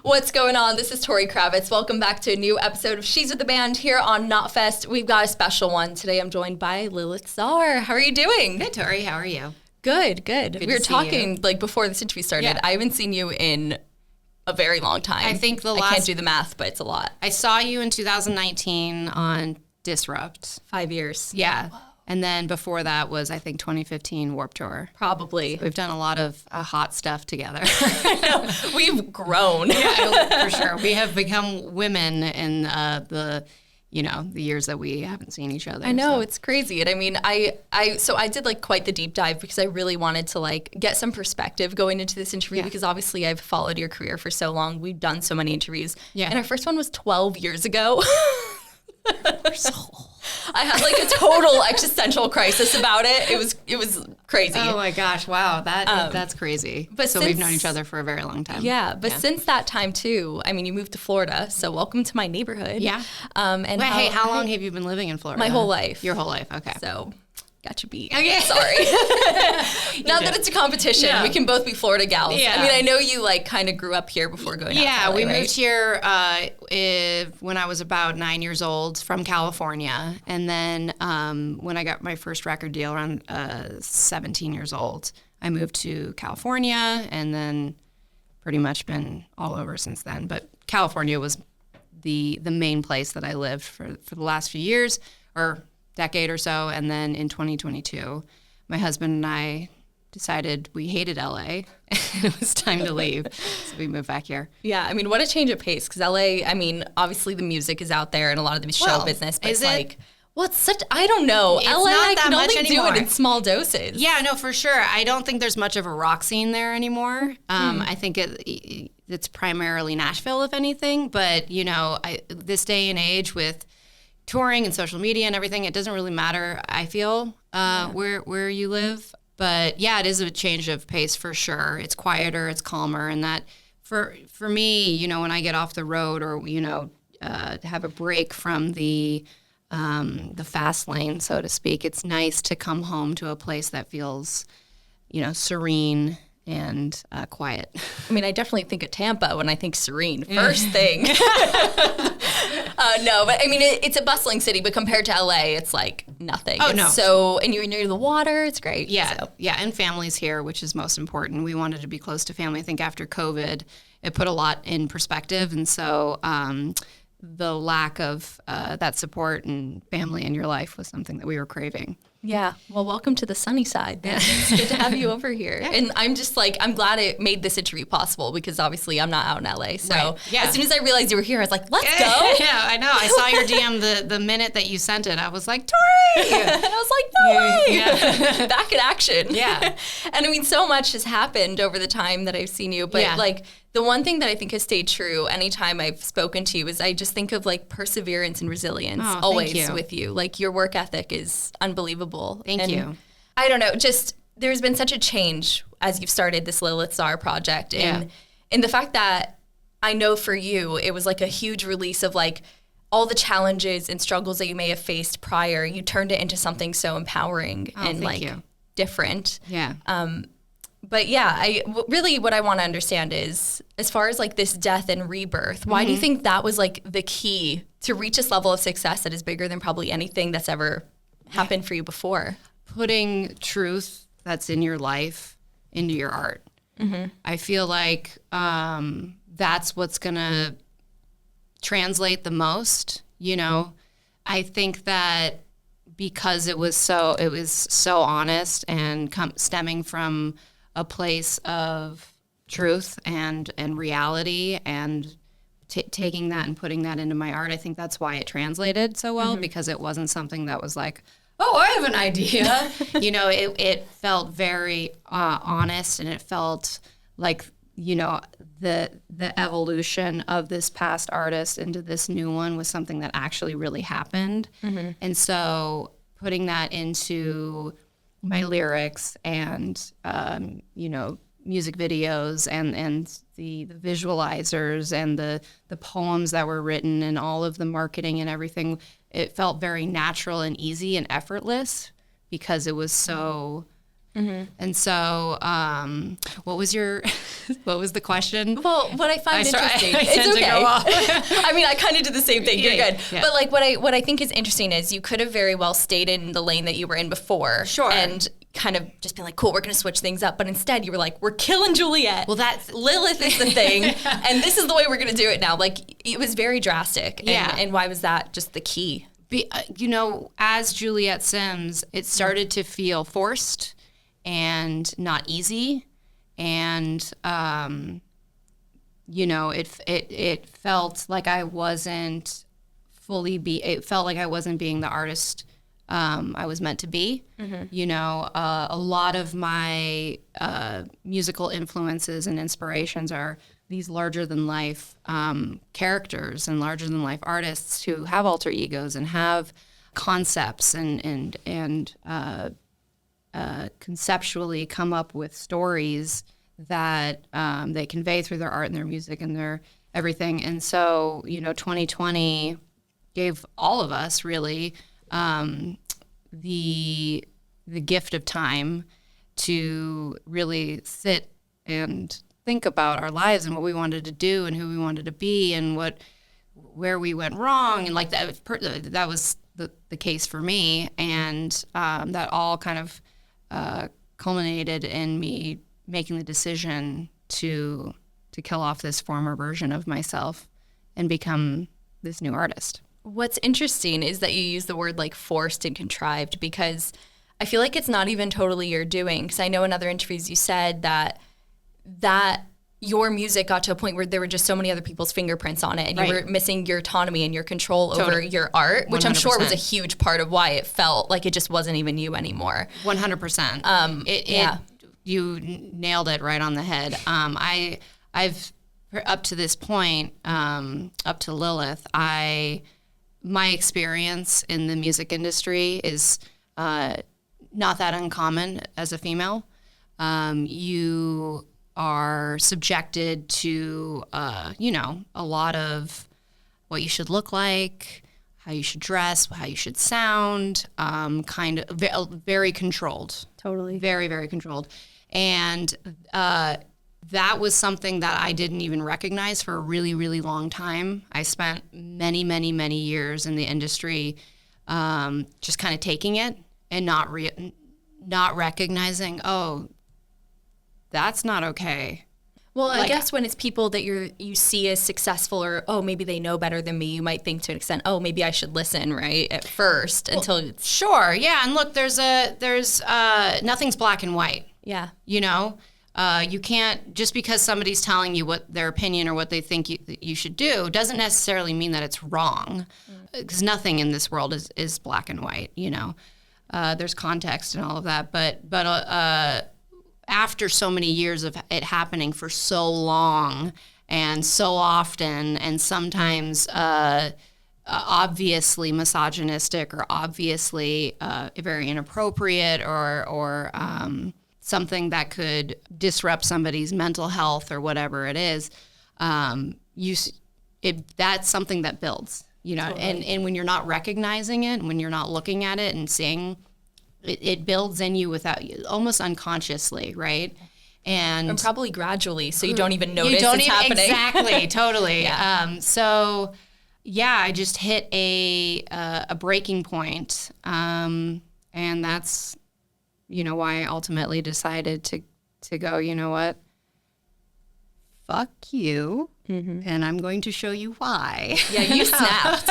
What's going on? This is Tori Kravitz. Welcome back to a new episode of She's with the Band here on KNOTFEST. We've got a special one. Today I'm joined by Lilith Czar. How are you doing? Good, Tori. How are you? Good. We were talking like before this interview started. Yeah. I haven't seen you in a very long time. I think I can't do the math, but it's a lot. I saw you in 2019 on Disrupt. 5 years. Yeah. Whoa. And then before that was, I think, 2015 Warped Tour. Probably. So we've done a lot of hot stuff together. We've grown. Yeah, for sure. We have become women in the years that we haven't seen each other. I know, it's crazy. And I mean, I did like quite the deep dive because I really wanted to like get some perspective going into this interview because obviously I've followed your career for so long. We've done so many interviews. Yeah. And our first one was 12 years ago. We're so old. I had like a total existential crisis about it. It was crazy. Oh my gosh! Wow, that's crazy. But so we've known each other for a very long time. Yeah, but since that time too, I mean, you moved to Florida, so welcome to my neighborhood. Yeah. And how long have you been living in Florida? My whole life. Your whole life. Okay. So. Got you beat. Okay. Sorry. Not that it's a competition. No. We can both be Florida gals. Yeah. I mean, I know you like kind of grew up here before going out to LA, we moved here when I was about 9 years old from California. And then when I got my first record deal around 17 years old, I moved to California and then pretty much been all over since then. But California was the main place that I lived for the last few years, or decade or so, and then in 2022, my husband and I decided we hated LA and it was time to leave, so we moved back here. Yeah, I mean, what a change of pace, because LA, I mean, obviously the music is out there and a lot of the show business, but it's like, it's such, I don't know. It's LA, not I that can much only anymore. do it in small doses. Yeah, no, for sure. I don't think there's much of a rock scene there anymore. I think it's primarily Nashville, if anything, but, this day and age with touring and social media and everything, it doesn't really matter, I feel, where you live. But yeah, it is a change of pace for sure. It's quieter, it's calmer, and that for me, when I get off the road or have a break from the fast lane, so to speak, it's nice to come home to a place that feels, serene and quiet. I mean, I definitely think of Tampa when I think serene, first thing. No, but I mean, it's a bustling city, but compared to LA, it's like nothing. Oh, it's no. So, and you're near the water, it's great. Yeah, so. Yeah, and family's here, which is most important. We wanted to be close to family. I think after COVID, it put a lot in perspective, and so the lack of that support and family in your life was something that we were craving. Yeah. Well, welcome to the sunny side. It's good to have you over here. Yeah. And I'm just like, I'm glad it made this interview possible because obviously I'm not out in LA. So as soon as I realized you were here, I was like, let's go. Yeah, I know. I saw your DM the minute that you sent it. I was like, Tori! And I was like, no way. Yeah. Back in action. Yeah. And I mean, so much has happened over the time that I've seen you. But like, the one thing that I think has stayed true anytime I've spoken to you is I just think of like perseverance and resilience always with you. Like your work ethic is unbelievable. Thank you. I don't know, just there's been such a change as you've started this Lilith Czar project. And in the fact that I know for you, it was like a huge release of like all the challenges and struggles that you may have faced prior. You turned it into something so empowering and like different. Yeah. But yeah, really what I want to understand is, as far as like this death and rebirth, why do you think that was like the key to reach this level of success that is bigger than probably anything that's ever happened for you before? Putting truth that's in your life into your art. Mm-hmm. I feel like that's what's going to translate the most. I think that because it was so honest and stemming from a place of truth and reality and taking that and putting that into my art. I think that's why it translated so well, because it wasn't something that was like, oh, I have an idea. It felt very honest, and it felt like, the evolution of this past artist into this new one was something that actually really happened. Mm-hmm. And so putting that into my lyrics and, music videos and the visualizers and the poems that were written and all of the marketing and everything, it felt very natural and easy and effortless because it was so And so, what was the question? Well, what I find interesting, I tend to go off. I mean, I kind of did the same thing. You're good. Yeah. But like what I think is interesting is you could have very well stayed in the lane that you were in before. Sure. And kind of just been like, cool, we're going to switch things up. But instead you were like, we're killing Juliet. Well, that's Lilith is the thing. And this is the way we're going to do it now. Like, it was very drastic. And why was that just the key? As Juliet Simms, it started to feel forced and not easy, and it felt like I wasn't it felt like I wasn't being the artist I was meant to be. A lot of my musical influences and inspirations are these larger than life characters and larger than life artists who have alter egos and have concepts and conceptually come up with stories that they convey through their art and their music and their everything. And so, 2020 gave all of us really the gift of time to really sit and think about our lives and what we wanted to do and who we wanted to be and where we went wrong, and like that was the case for me, and that all kind of culminated in me making the decision to kill off this former version of myself and become this new artist. What's interesting is that you use the word like forced and contrived, because I feel like it's not even totally your doing. Because I know in other interviews you said that your music got to a point where there were just so many other people's fingerprints on it, and you were missing your autonomy and your control over your art, which 100%. I'm sure was a huge part of why it felt like it just wasn't even you anymore. 100%. You nailed it right on the head. I've up to this point, up to Lilith, my experience in the music industry is not that uncommon as a female. You are subjected to, a lot of what you should look like, how you should dress, how you should sound, kind of very controlled. Totally. Very, very controlled. And that was something that I didn't even recognize for a really, really long time. I spent many, many, many years in the industry just kind of taking it and not recognizing, oh, that's not okay. Well, I guess when it's people that you see as successful, or, oh, maybe they know better than me, you might think to an extent, oh, maybe I should listen, right, at first, until it's... Sure, yeah, and look, there's nothing's black and white. Yeah. You can't, just because somebody's telling you what their opinion or what they think you should do, doesn't necessarily mean that it's wrong, because nothing in this world is black and white, There's context and all of that, but after so many years of it happening for so long and so often, and sometimes obviously misogynistic or obviously very inappropriate or something that could disrupt somebody's mental health or whatever it is, that's something that builds, Totally. And when you're not recognizing it, when you're not looking at it and seeing, it builds in you almost unconsciously, right? And probably gradually, so you don't even notice it's happening. Exactly, totally. Yeah. I just hit a breaking point, and that's, why I ultimately decided to go, you know what? Fuck you, and I'm going to show you why. Yeah, you snapped.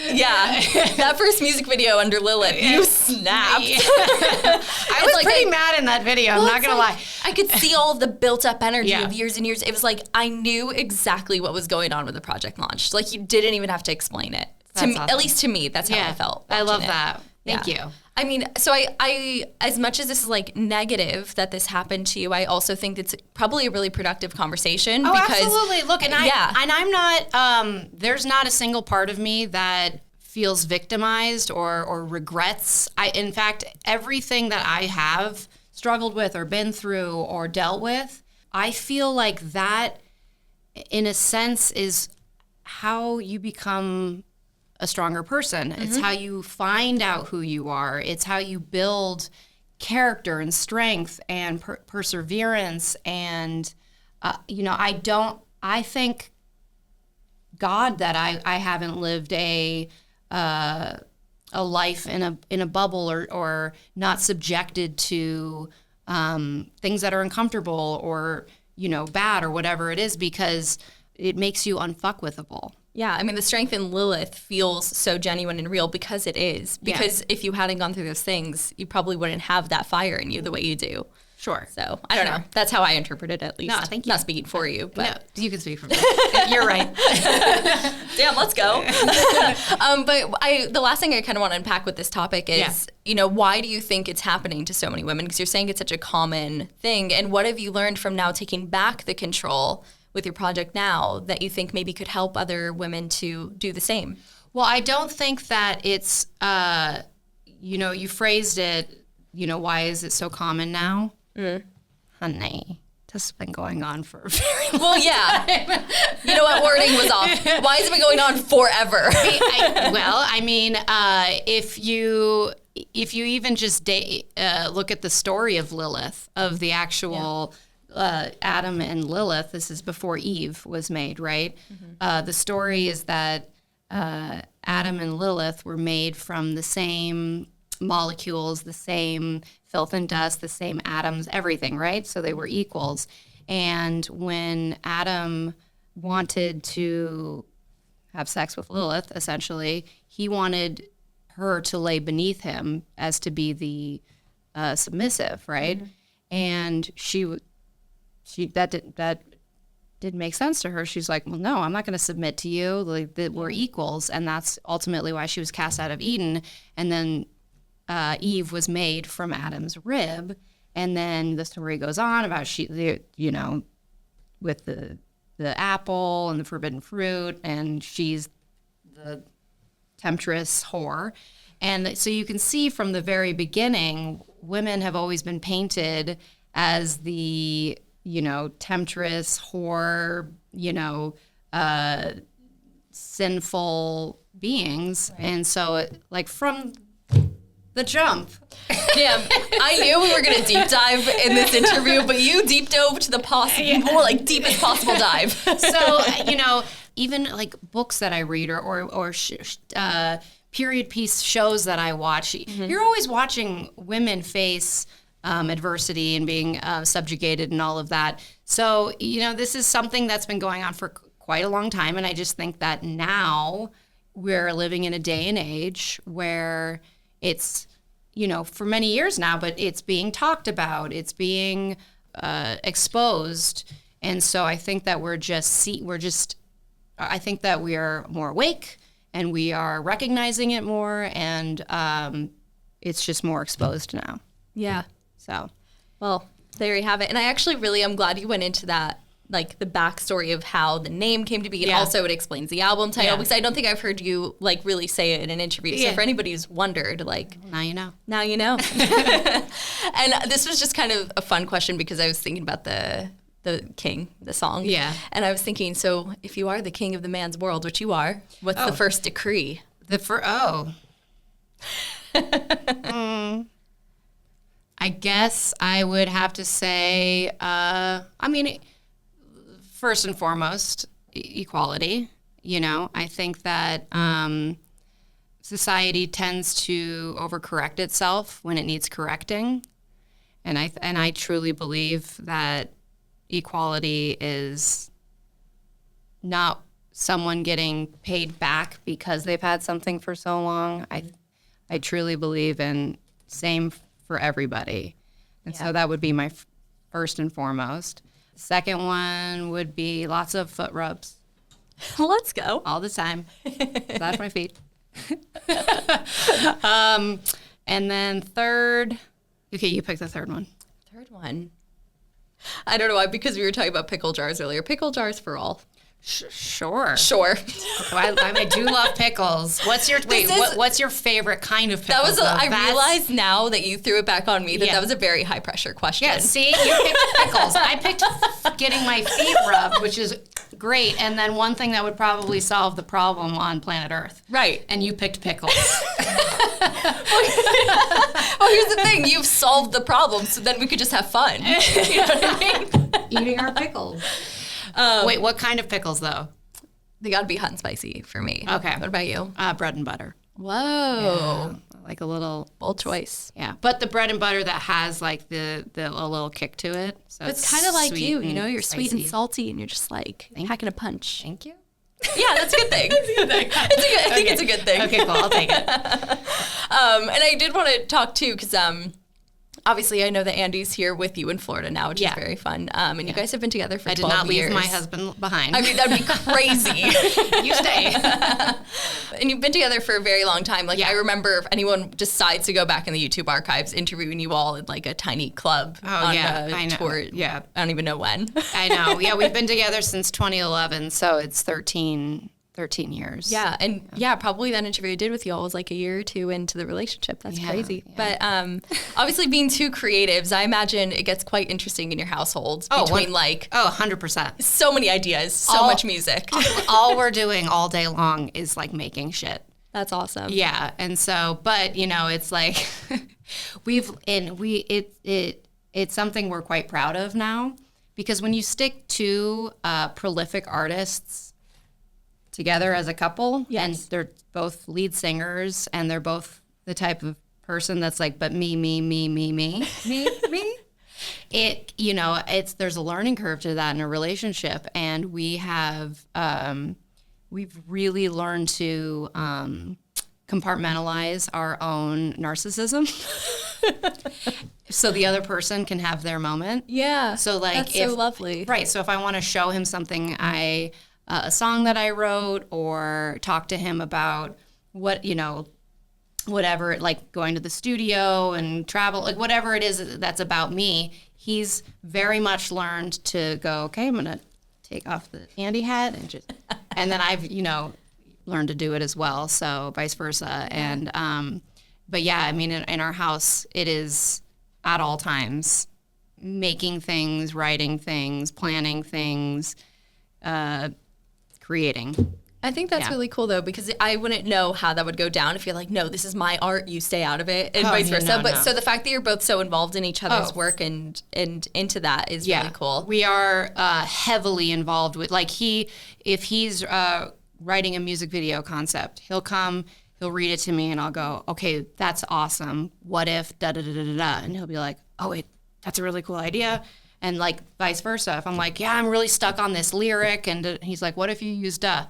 Yeah, that first music video under Lilith, you snapped. Yeah. I was pretty mad in that video, I'm not going to lie. I could see all of the built-up energy of years and years. It was like I knew exactly what was going on when the project launched. Like, you didn't even have to explain it. To me, awesome. At least to me, that's how I felt. I love that. Thank you. I mean, so I as much as this is like negative that this happened to you, I also think it's probably a really productive conversation. Oh, because, absolutely. Look, I'm not, there's not a single part of me that feels victimized or regrets. In fact, everything that I have struggled with or been through or dealt with, I feel like that, in a sense, is how you become a stronger person. Mm-hmm. It's how you find out who you are. It's how you build character and strength and perseverance. And, I thank God that I haven't lived a life in a bubble or not subjected to things that are uncomfortable or, bad or whatever it is, because it makes you unfuckwithable. Yeah, I mean, the strength in Lilith feels so genuine and real because it is. Because if you hadn't gone through those things, you probably wouldn't have that fire in you the way you do. Sure. So, I don't know. That's how I interpret it, at least. No, thank you. Not speaking for you, but... No, you can speak for me. You're right. Damn, let's go. But the last thing I kind of want to unpack with this topic is, why do you think it's happening to so many women? Because you're saying it's such a common thing. And what have you learned from now taking back the control with your project now that you think maybe could help other women to do the same? Well, I don't think that it's, you phrased it, why is it so common now? Honey, this has been going on for a very long time. Well, yeah. You know what? Wording was off. Why has it been going on forever? If you even just look at the story of Lilith, of the actual Adam and Lilith, this is before Eve was made, right? Mm-hmm. The story is that Adam and Lilith were made from the same molecules, the same filth and dust, the same atoms, everything, right? So they were equals. And when Adam wanted to have sex with Lilith, essentially, he wanted her to lay beneath him as to be the submissive, right? Mm-hmm. And that didn't make sense to her. She's like, well, no, I'm not going to submit to you. Like, we're equals. And that's ultimately why she was cast out of Eden. And then Eve was made from Adam's rib. And then the story goes on about with the apple and the forbidden fruit, and she's the temptress whore. And so you can see from the very beginning, women have always been painted as the, temptress, whore, sinful beings. Right. And so, from the jump. Damn, I knew we were going to deep dive in this interview, but you deep dove to the more deepest possible dive. So, even books that I read or period piece shows that I watch, mm-hmm. You're always watching women face adversity and being subjugated and all of that. So, this is something that's been going on for quite a long time. And I just think that now we're living in a day and age where it's, for many years now, but it's being talked about, it's being exposed. And so I think that I think that we are more awake and we are recognizing it more, and it's just more exposed now. Yeah. So, well, there you have it. And I actually I'm glad you went into that, the backstory of how the name came to be. And also it explains the album title, because I don't think I've heard you really say it in an interview. So for anybody who's wondered, now you know. Now you know. And this was just kind of a fun question because I was thinking about the king, the song. Yeah. And I was thinking, so if you are the king of the man's world, which you are, what's the first decree? I guess I would have to say, first and foremost, equality. I think that society tends to overcorrect itself when it needs correcting. And I truly believe that equality is not someone getting paid back because they've had something for so long. I truly believe in same for everybody. And so that would be my first and foremost. Second one would be lots of foot rubs. Let's go. All the time. Massage my feet. And then third, okay, you pick the third one. Third one. I don't know why, because we were talking about pickle jars earlier. Pickle jars for all. Sure. I do love pickles. What's your favorite kind of pickles? I realize now that you threw it back on me that was a very high pressure question. Yeah, see, you picked pickles. I picked getting my feet rubbed, which is great. And then one thing that would probably solve the problem on planet Earth. Right. And you picked pickles. Well, here's the thing. You've solved the problem, so then we could just have fun. You know what I mean? Eating our pickles. Wait, what kind of pickles, though? They got to be hot and spicy for me. Okay. What about you? Bread and butter. Whoa. Yeah, like a little... Bold choice. Yeah. But the bread and butter that has, like, a little kick to it. So it's kind of like you know? You're sweet and salty, and you're just, like, packing a punch. Thank you. Yeah, that's a good thing. I think it's a good thing. Okay, cool. I'll take it. And I did want to talk, too, because... obviously, I know that Andy's here with you in Florida now, which is very fun. And you guys have been together for 12 years. I did not leave my husband behind. I mean, that'd be crazy. You stay. And you've been together for a very long time. Like, I remember if anyone decides to go back in the YouTube archives, interviewing you all in, like, a tiny club on a tour. Yeah. I don't even know when. I know. Yeah, we've been together since 2011, so it's 13 years. Yeah, and probably that interview I did with you all was like a year or two into the relationship. That's crazy. Yeah. But obviously being two creatives, I imagine it gets quite interesting in your household between 100%. So many ideas, so much music. All we're doing all day long is like making shit. That's awesome. Yeah, and so, but you know, it's like it's something we're quite proud of now, because when you stick two prolific artists together as a couple, and they're both lead singers, and they're both the type of person that's like, but me. It, you know, there's a learning curve to that in a relationship, and we've really learned to compartmentalize our own narcissism, so the other person can have their moment. Yeah. So like, that's so lovely. Right. So if I want to show him something a song that I wrote, or talk to him about whatever, like going to the studio and travel, like whatever it is that's about me, he's very much learned to go, okay, I'm going to take off the Andy hat and then I've, learned to do it as well. So vice versa. And, but yeah, I mean, in our house, it is at all times making things, writing things, planning things, creating. I think that's really cool, though, because I wouldn't know how that would go down if you're like, no, this is my art, you stay out of it, and vice versa. No. So the fact that you're both so involved in each other's work and into that is really cool. We are heavily involved with, like, if he's writing a music video concept, he'll read it to me, and I'll go, okay, that's awesome. What if da-da-da-da-da-da? And he'll be like, oh, wait, that's a really cool idea. And like vice versa. If I'm like, yeah, I'm really stuck on this lyric, and he's like, what if you use da?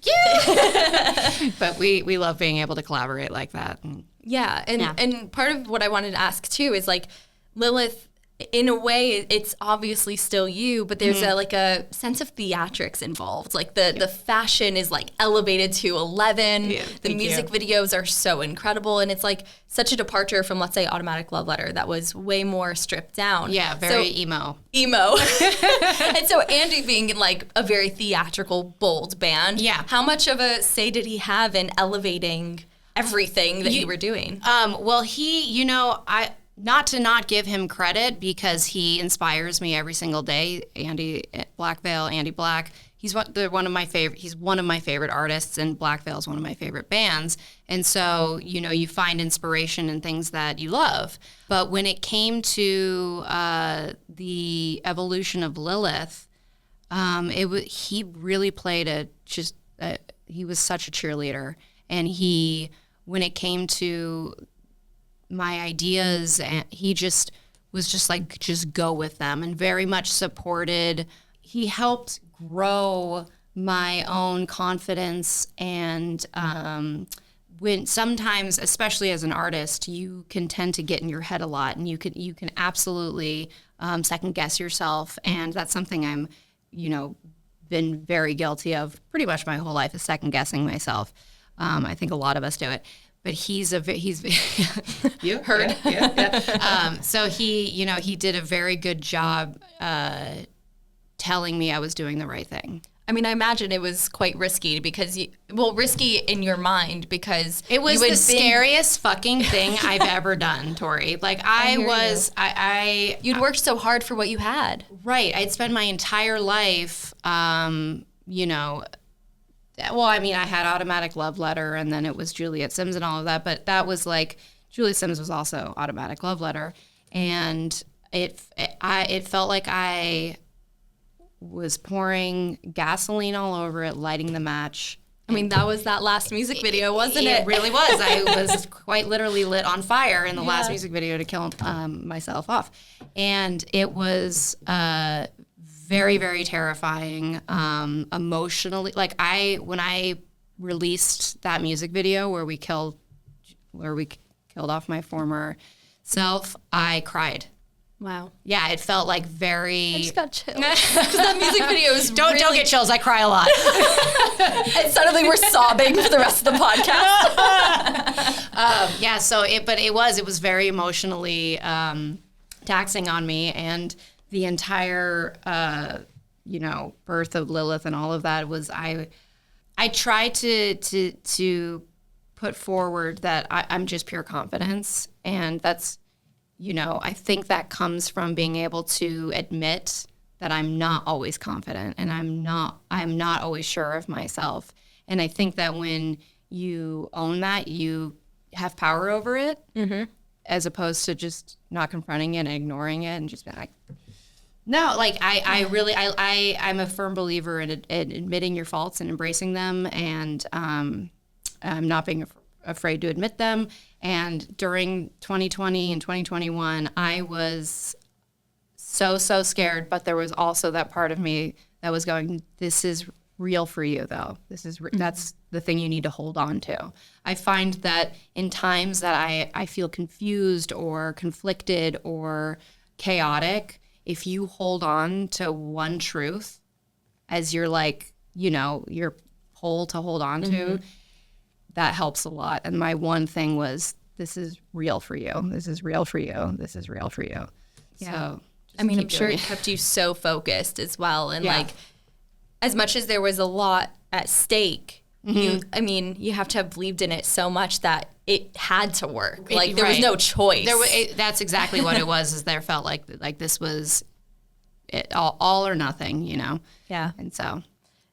Yeah. But we love being able to collaborate like that. And part of what I wanted to ask too is like, Lilith, in a way, it's obviously still you, but there's a sense of theatrics involved. Like the fashion is like elevated to 11. Yeah, the music videos are so incredible, and it's like such a departure from, let's say, Automatic Love Letter that was way more stripped down. Yeah, very emo. And so Andy being in like a very theatrical, bold band. Yeah. How much of a say did he have in elevating everything that you were doing? Well, not to not give him credit, because he inspires me every single day. Andy Black, he's one of my favorite artists, and Black Veil is one of my favorite bands. And so, you find inspiration in things that you love. But when it came to the evolution of Lilith, he really played he was such a cheerleader. And when it came to my ideas, and he just was just like, just go with them, and very much supported. He helped grow my own confidence, and when sometimes, especially as an artist, you can tend to get in your head a lot, and you can absolutely second guess yourself, and that's something I'm been very guilty of pretty much my whole life, is second guessing myself. I think a lot of us do it. But he's you heard. Yeah. So he did a very good job telling me I was doing the right thing. I mean, I imagine it was quite risky because risky in your mind because it was the scariest fucking thing I've ever done, Tori. Like you'd worked so hard for what you had. Right. I'd spent my entire life, you know, well, I mean, I had Automatic Love Letter and then it was Juliet Simms and all of that, but that was like, Juliet Simms was also Automatic Love Letter. And it felt like I was pouring gasoline all over it, lighting the match. I mean, that was that last music video, wasn't it? It really was. I was quite literally lit on fire in the last music video to kill myself off. And it was very, very terrifying, emotionally. Like when I released that music video where we killed off my former self, I cried. Wow. Yeah, it felt like very... I just got chills. Because that music video is Don't get chills. I cry a lot. It sounded like we're sobbing for the rest of the podcast. Yeah, so it was very emotionally taxing on me, and the entire birth of Lilith and all of that was I tried to put forward that I'm just pure confidence, and that's, you know, I think that comes from being able to admit that I'm not always confident and I'm not always sure of myself. And I think that when you own that, you have power over it, as opposed to just not confronting it and ignoring it and just being like, no, like I'm a firm believer in admitting your faults and embracing them, and not being afraid to admit them. And during 2020 and 2021, I was so scared, but there was also that part of me that was going, this is real for you, though. That's the thing you need to hold on to. I find that in times that I feel confused or conflicted or chaotic, if you hold on to one truth as your, like, you know, your pole to hold on to, that helps a lot. And my one thing was, this is real for you. This is real for you. This is real for you. Yeah. So, I mean, I'm sure it kept you so focused as well. And like, as much as there was a lot at stake, you have to have believed in it so much that it had to work. Like, there was no choice. That's exactly what it was, is there felt like this was it, all or nothing, you know? Yeah. And so...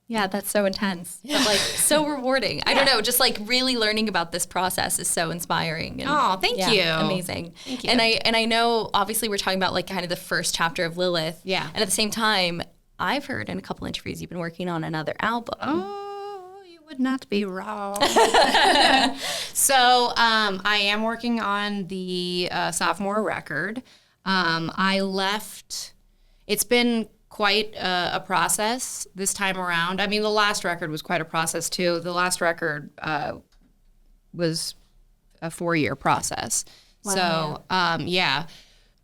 yeah, that's so intense, but like so rewarding. I don't know, just like really learning about this process is so inspiring. And, thank you. Amazing. Thank you. And I know obviously we're talking about like kind of the first chapter of Lilith. Yeah. And at the same time, I've heard in a couple interviews you've been working on another album. Oh, you would not be wrong. So I am working on the sophomore record. I left. It's been quite a process this time around. I mean, the last record was quite a process too. The last record was a 4-year process. Wow. So,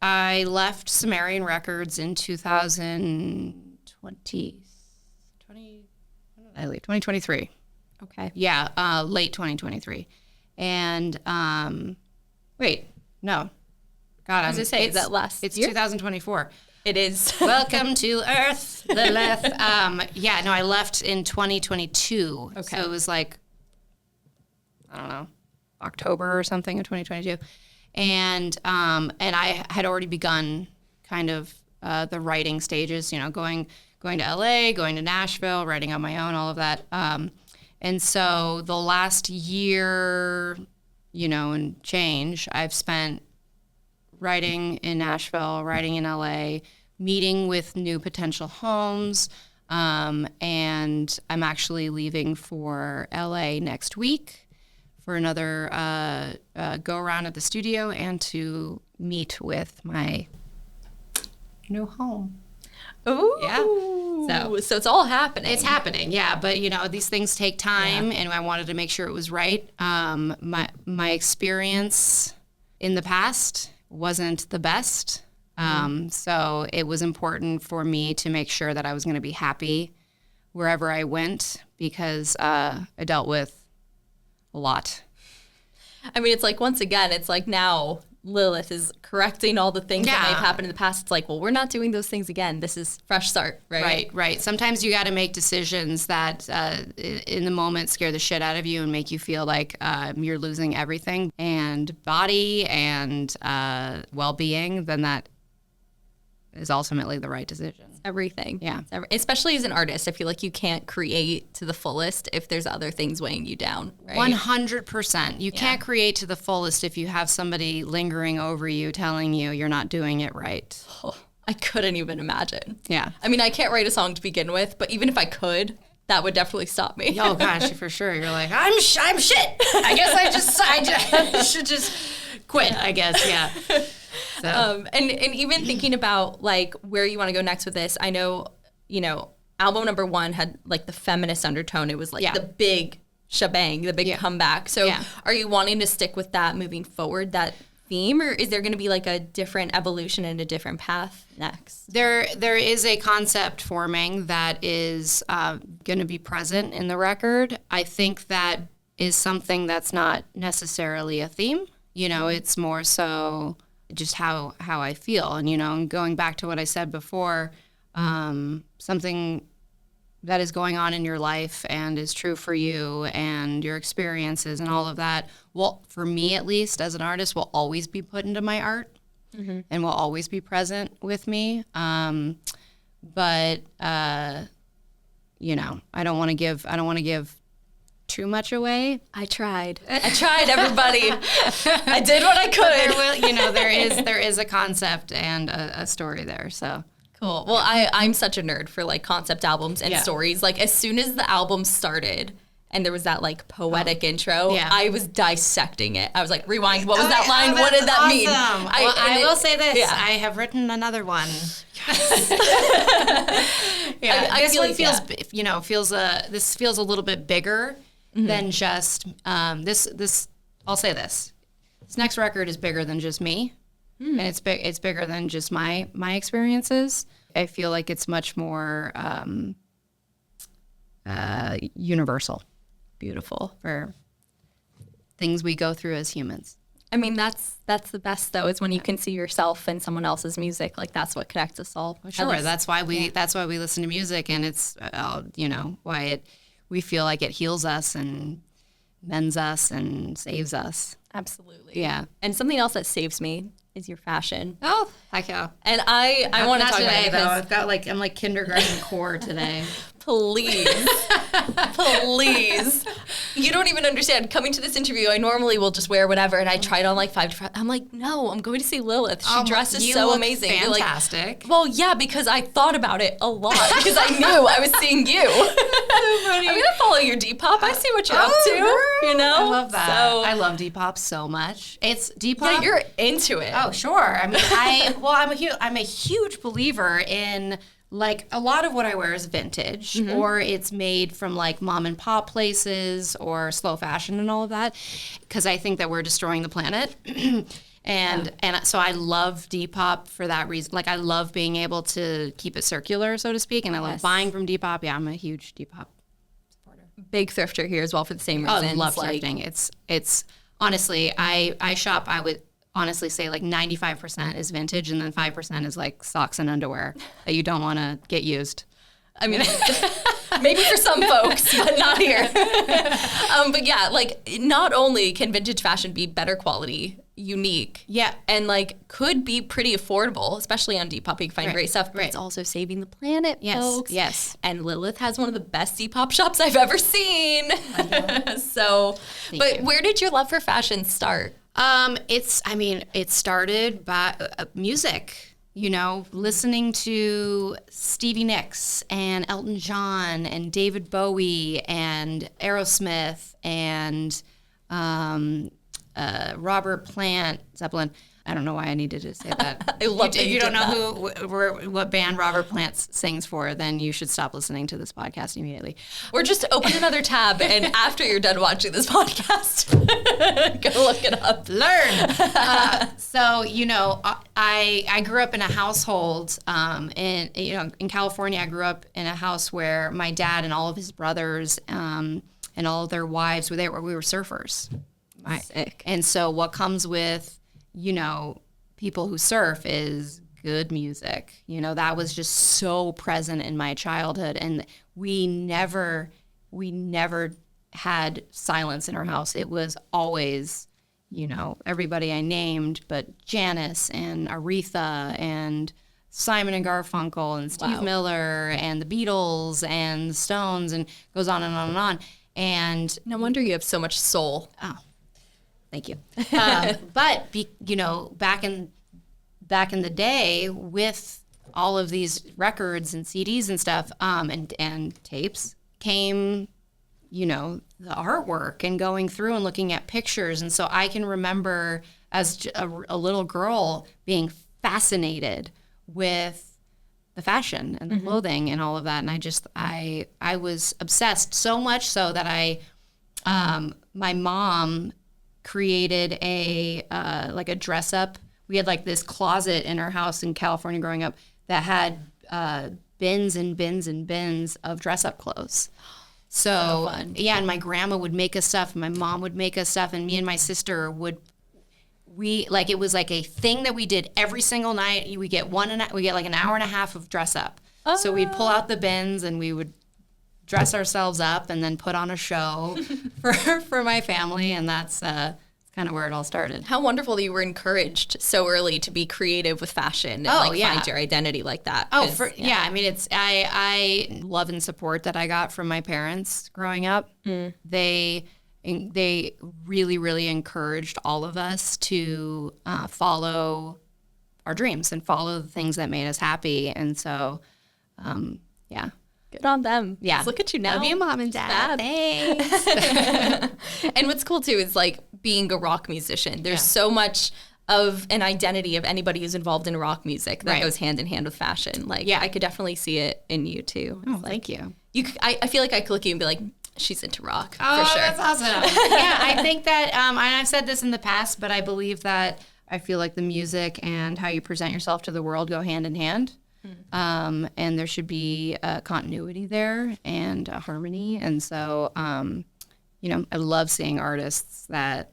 I left Sumerian Records in 2023. Okay. Yeah, late 2023. And, wait, no. God, I was going to say, is that last It's year? 2024. It is. Welcome to Earth, Lilith. I left in 2022. Okay. So it was like, I don't know, October or something of 2022. And I had already begun kind of the writing stages, you know, going to LA, going to Nashville, writing on my own, all of that. And so the last year, you know, and change, I've spent writing in Nashville, writing in LA, meeting with new potential homes, and I'm actually leaving for LA next week for another go around at the studio and to meet with my new home. Oh, yeah. So it's all happening. It's happening, yeah. But you know, these things take time, and I wanted to make sure it was right. My experience in the past wasn't the best. So it was important for me to make sure that I was going to be happy wherever I went, because I dealt with a lot. I mean, it's like, once again, it's like now Lilith is correcting all the things that may have happened in the past. It's like, well, we're not doing those things again. This is fresh start, right? Right. Sometimes you got to make decisions that in the moment scare the shit out of you and make you feel like you're losing everything and body and well-being, then that is ultimately the right decision. Everything. Yeah. Especially as an artist, I feel like you can't create to the fullest if there's other things weighing you down, right? 100%. You can't create to the fullest if you have somebody lingering over you telling you you're not doing it right. Oh, I couldn't even imagine. Yeah. I mean, I can't write a song to begin with, but even if I could, that would definitely stop me. Oh gosh, for sure. You're like, I'm shit. I guess I should just quit, I guess. Yeah. So. And even thinking about like where you want to go next with this, I know, album number 1 had like the feminist undertone. It was like the big shebang, the big comeback. So are you wanting to stick with that moving forward, that theme, or is there going to be like a different evolution and a different path next? There is a concept forming that is going to be present in the record. I think that is something that's not necessarily a theme. It's more so just how I feel. And, going back to what I said before, something that is going on in your life and is true for you and your experiences and all of that, well, for me at least as an artist, will always be put into my art and will always be present with me. But I don't want to give too much away. I tried, everybody. I did what I could. There is a concept and a story there. So cool. Well, I'm such a nerd for like concept albums and stories. Like as soon as the album started and there was that like poetic intro, I was dissecting it. I was like, rewind. What was that line? What did that mean? I will say this. I have written another one. This one feels this feels a little bit bigger than just this. I'll say this. This next record is bigger than just me, and it's bigger than just my experiences. I feel like it's much more universal, beautiful for things we go through as humans. I mean, that's the best though, is when you can see yourself in someone else's music. Like that's what connects us all. Sure, that's why we listen to music, and it's why we feel like it heals us and mends us and saves us. Absolutely. Yeah. And something else that saves me is your fashion. Oh, heck yeah. And I want to talk today, about it. Though. I'm like kindergarten core today. Please. Please. You don't even understand. Coming to this interview, I normally will just wear whatever, and I tried on like 5 different. I'm like, no, I'm going to see Lilith. She dresses so amazing. Fantastic. Like, well, yeah, because I thought about it a lot because I knew I was seeing you. I'm going to follow your Depop. I see what you're up to. Girl. I love that. So, I love Depop so much. It's Depop. Yeah, you're into it. Oh, sure. I mean, I'm a huge believer in. Like, a lot of what I wear is vintage, or it's made from, like, mom and pop places or slow fashion and all of that, because I think that we're destroying the planet. And so I love Depop for that reason. Like, I love being able to keep it circular, so to speak, and I love buying from Depop. Yeah, I'm a huge Depop supporter. Big thrifter here as well for the same reasons. I love thrifting. It's honestly, I shop, I would honestly say like 95% is vintage, and then 5% is like socks and underwear that you don't want to get used. I mean, maybe for some folks, but not here. But yeah, like not only can vintage fashion be better quality, unique, and like could be pretty affordable, especially on Depop. You can find great stuff, but it's also saving the planet, folks. Yes. And Lilith has one of the best Depop shops I've ever seen. So, where did your love for fashion start? It started by music, listening to Stevie Nicks and Elton John and David Bowie and Aerosmith and Robert Plant, Zeppelin. I don't know why I needed to say that. I love If you don't know what band Robert Plant sings for, then you should stop listening to this podcast immediately. Or just open another tab, and after you're done watching this podcast, go look it up. Learn. I grew up in a household, in California. I grew up in a house where my dad and all of his brothers and all of their wives we were surfers. Sick. And so what comes with people who surf is good music. That was just so present in my childhood. And we never had silence in our house. It was always, everybody I named, but Janice and Aretha and Simon and Garfunkel and Steve Miller and the Beatles and the Stones, and goes on and on and on. And no wonder you have so much soul. Oh, thank you. But back in the day, with all of these records and CDs and stuff, and tapes, came, the artwork and going through and looking at pictures. And so I can remember as a little girl being fascinated with the fashion and the clothing and all of that. And I was obsessed, so much so that my mom created a dress up. We had like this closet in our house in California growing up that had bins and bins and bins of dress up clothes. So fun. Yeah, and my grandma would make us stuff, and my mom would make us stuff, and me and my sister it was like a thing that we did every single night. We get like an hour and a half of dress up. Oh. So we'd pull out the bins and we would dress ourselves up and then put on a show for my family, and that's kind of where it all started. How wonderful that you were encouraged so early to be creative with fashion and find your identity like that. I mean, I love and support that I got from my parents growing up. They really, really encouraged all of us to follow our dreams and follow the things that made us happy. And so, good on them. Yeah. Look at you now. Love you, Mom and Dad. Thanks. And what's cool, too, is like being a rock musician. There's so much of an identity of anybody who's involved in rock music that goes hand in hand with fashion. Like, I could definitely see it in you, too. Oh, thank you. I feel like I could look at you and be like, she's into rock, for sure. That's awesome. Yeah, I think that, and I've said this in the past, but I believe that I feel like the music and how you present yourself to the world go hand in hand. And there should be a continuity there and a harmony. And so, I love seeing artists that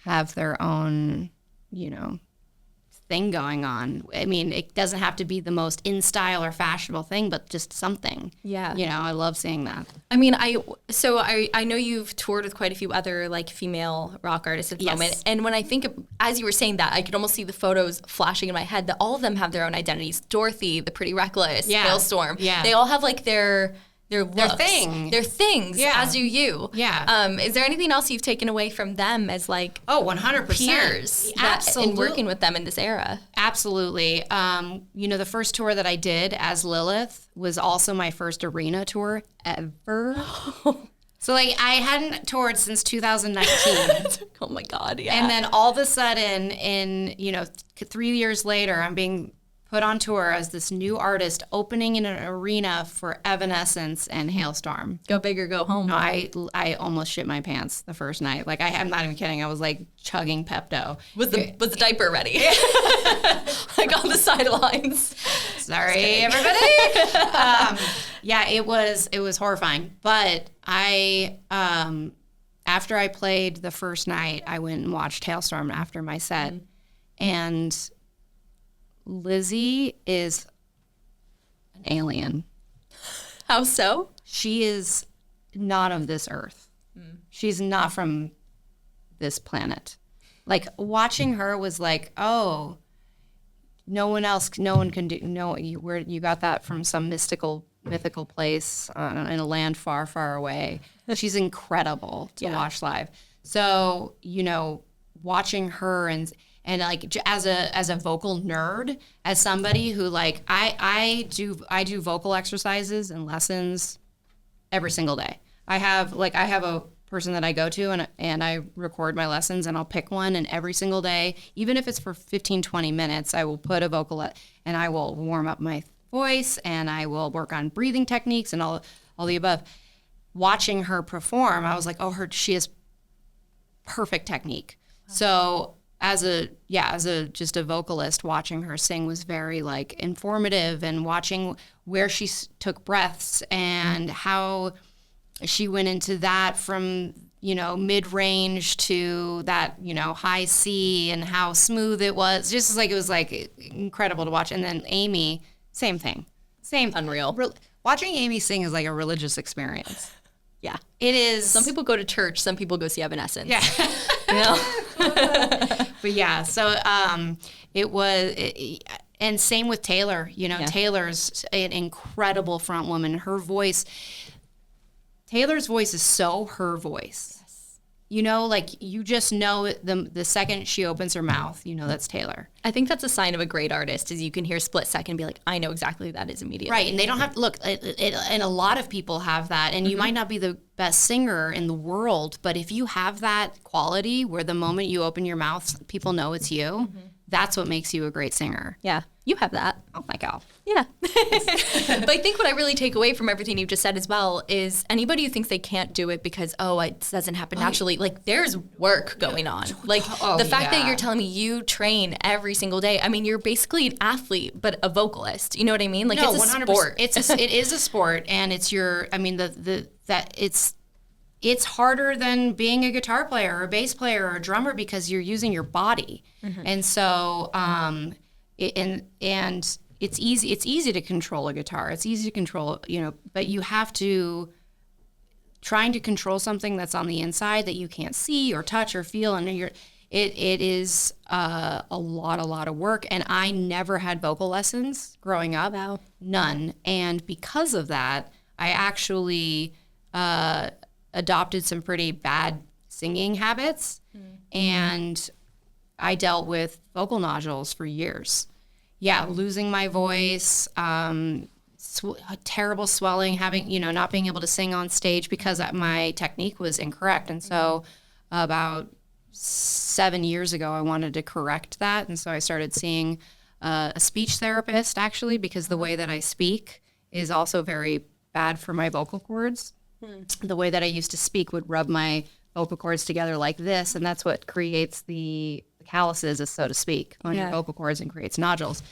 have their own, thing going on. I mean, it doesn't have to be the most in style or fashionable thing, but just something. Yeah. I love seeing that. I mean, I know you've toured with quite a few other like female rock artists at the moment. And when I think as you were saying that, I could almost see the photos flashing in my head that all of them have their own identities. Dorothy, the Pretty Reckless, Hailstorm. Yeah. They all have like their looks, their things, as do you. Yeah. Is there anything else you've taken away from them as like 100% peers in working with them in this era? Absolutely. The first tour that I did as Lilith was also my first arena tour ever. So like I hadn't toured since 2019. Oh my God, yeah. And then all of a sudden in 3 years later, I'm being put on tour as this new artist opening in an arena for Evanescence and Hailstorm. Go big or go home. No, I almost shit my pants the first night. Like I'm not even kidding. I was like chugging Pepto. Was the diaper ready? Like on the sidelines. Sorry, everybody. It was horrifying. But I after I played the first night, I went and watched Hailstorm after my set, and Lizzie is an alien. How so? She is not of this earth. She's not from this planet. Like watching her was like, oh, no one can do. No, you got that from some mythical place in a land far, far away. She's incredible to watch live. So watching her and like as a vocal nerd, as somebody who like I do vocal exercises and lessons every single day. I have a person that I go to and I record my lessons, and I'll pick one, and every single day, even if it's for 15-20 minutes, I will put a vocal and I will warm up my voice, and I will work on breathing techniques and all the above. Watching her perform, I was like, she has perfect technique. So as a just a vocalist, watching her sing was very like informative, and watching where she took breaths and how she went into that from mid-range to that, high C, and how smooth it was. Just like, it was like incredible to watch. And then Amy, same thing. Same. Unreal. Watching Amy sing is like a religious experience. Yeah. It is. Some people go to church, some people go see Evanescence. Yeah. But yeah, so it was, and same with Taylor. Taylor's an incredible front woman. Her voice, Taylor's voice is so her voice. Like you just know it, the second she opens her mouth, that's Taylor. I think that's a sign of a great artist, is you can hear split second and be like, I know exactly who that is immediately. Right, and they don't have to look. And a lot of people have that, and you might not be the best singer in the world, but if you have that quality where the moment you open your mouth, people know it's you, that's what makes you a great singer. Yeah, you have that. Oh my God. Yeah. But I think what I really take away from everything you've just said as well is anybody who thinks they can't do it because, it doesn't happen naturally, like there's work going on. Like the fact that you're telling me you train every single day, I mean, you're basically an athlete, but a vocalist. You know what I mean? Like it's a 100%. Sport. It is a sport, and it's it's harder than being a guitar player or a bass player or a drummer because you're using your body. And so, and it's easy to control a guitar. It's easy to control, but you have to, trying to control something that's on the inside that you can't see or touch or feel, and it is a lot of work. And I never had vocal lessons growing up. Wow. None. And because of that, I actually adopted some pretty bad singing habits, and I dealt with vocal nodules for years. Yeah, losing my voice, terrible swelling, having, not being able to sing on stage because my technique was incorrect. And so about 7 years ago, I wanted to correct that. And so I started seeing a speech therapist, actually, because the way that I speak is also very bad for my vocal cords. The way that I used to speak would rub my vocal cords together like this, and that's what creates the calluses, so to speak, on your vocal cords and creates nodules.